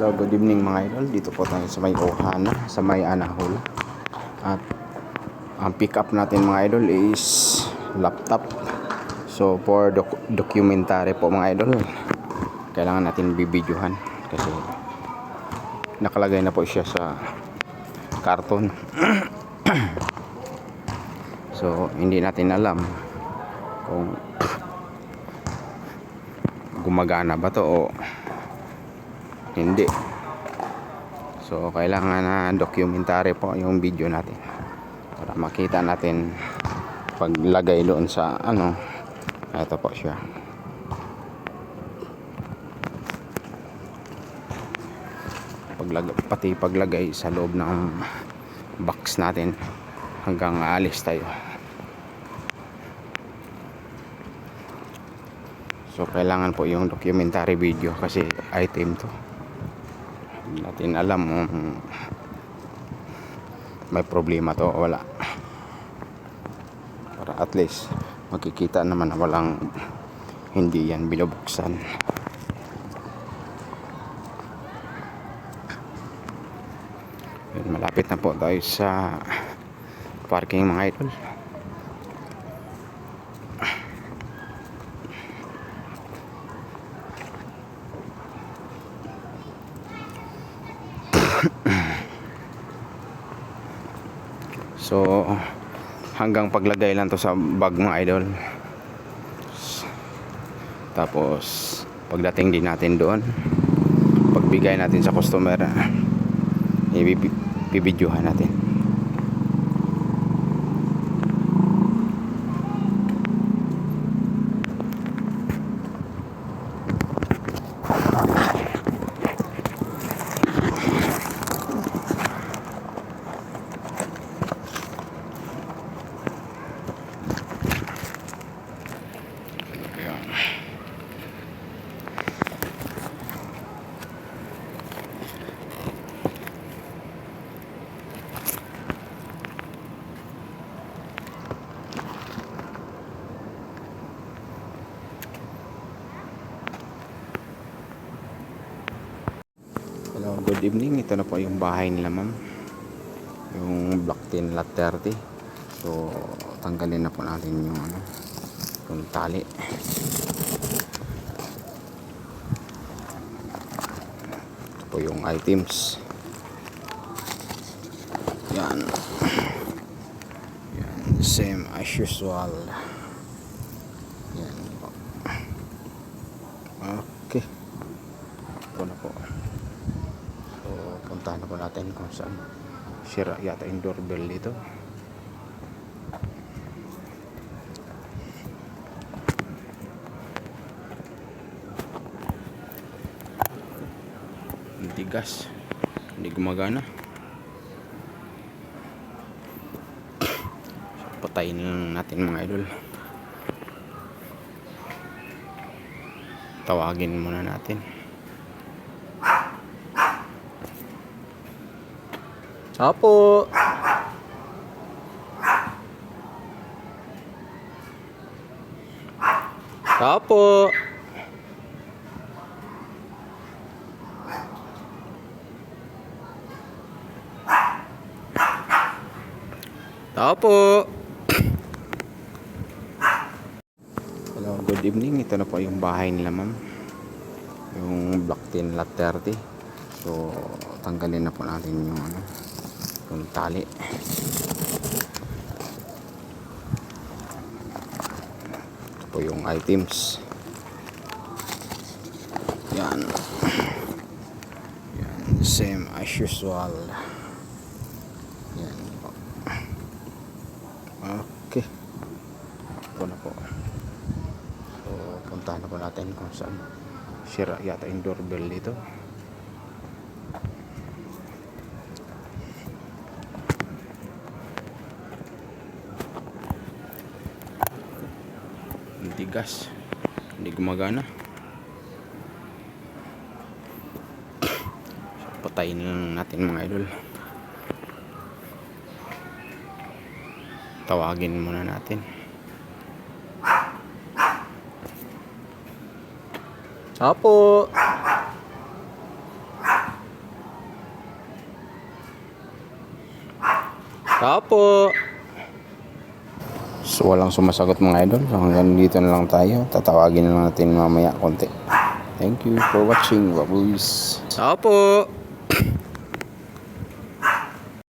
Hello, good evening mga idol. Dito po tayo sa may Ohana, sa may Anahol. At ang pick up natin mga idol is laptop. So for documentary po mga idol, kailangan natin bibidyohan kasi nakalagay na po siya sa karton. So hindi natin alam kung gumagana ba to o hindi. So kailangan na documentary po yung video natin para makita natin paglagay doon sa ano. Ito po siya. Pati paglagay sa loob ng box natin hanggang aalis tayo. So kailangan po yung documentary video kasi item to. Hindi natin alam may problema to o wala. Para at least makikita naman na walang hindi yan binubuksan. Malapit na po tayo sa parking mga idol. So hanggang paglagay lang to sa bag mga idol. Tapos pagdating din natin doon, pagbigay natin sa customer, ibibidyohan natin. Hello, good evening. Ito na po yung bahay nila ma'am, yung block 10 lot 30. So tanggalin na po natin yung ano, yung tali. Ito po yung items. Yan, same as usual. Yan po. Okay, ito na po. So puntahan na po natin kung saan. Sira yata yung doorbell dito. Hindi gas, hindi gumagana. So, patayin lang natin mga idol. Tawagin muna natin. Apo. Apo. Apo. Hello, good evening. Ito na po yung bahay nila ma'am, yung block 10 lot 30. So tanggalin na po natin yung ano, yung tali. Ito po yung items. Yan, same as usual. Yan po. Okay, ito na po. So puntahan na po natin kung saan. Sira yata yung doorbell dito. Hindi gas, hindi gumagana. So, patayin lang natin mga idol. Tawagin muna natin. Apo. Opo. So walang sumasagot mga idol. So hanggang dito na lang tayo. Tatawagin na lang natin mamaya konti. Thank you for watching. Babuys. Opo.